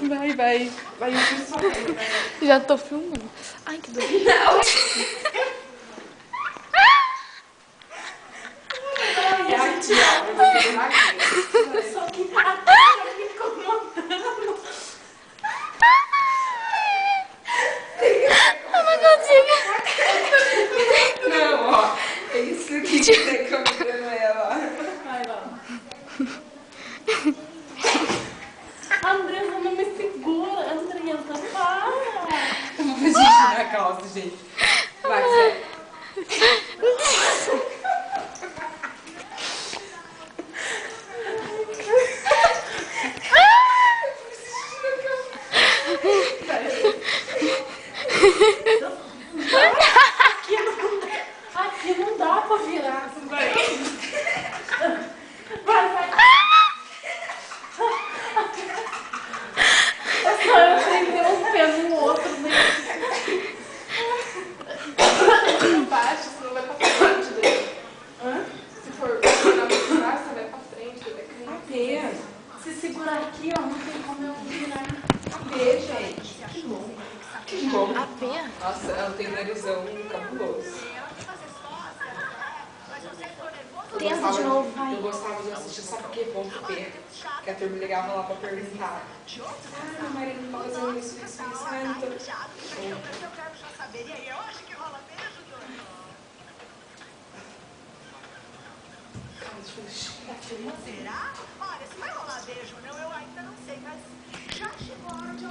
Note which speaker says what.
Speaker 1: Vai. Vai, já tô filmando. Ai, que dor.
Speaker 2: Não. Ai, Tiago, eu vou pegar aqui.
Speaker 3: Só que já me incomodando.
Speaker 1: Eu não consigo.
Speaker 2: Não, ó. É isso que você comendo ela.
Speaker 3: Vai lá. Andressa, não me segura. Andressa, para.
Speaker 2: Eu vou fazer xixi na calça, gente. Vai, sério.
Speaker 3: Aqui não dá pra virar. Vai. É só eu prender um pé no outro, né?
Speaker 2: Baixo, senão vai pra frente dele.
Speaker 3: Hã?
Speaker 2: Se for virar pra trás, você vai pra frente dele. Cadê?
Speaker 3: Se segurar aqui, ó, não tem como eu virar.
Speaker 2: Cadê, gente? Que bom.
Speaker 1: A pé?
Speaker 2: Nossa, ela tem um narizão cabuloso.
Speaker 3: Tenta de novo, vai.
Speaker 2: Eu gostava de assistir, sabe o que? Ponto P. Que a turma ligava lá pra perguntar. Ah, meu marido não tá fazendo isso. Ah, não tô...
Speaker 4: Será? Olha, se vai rolar beijo ou não, eu ainda não sei, mas já chegou a hora de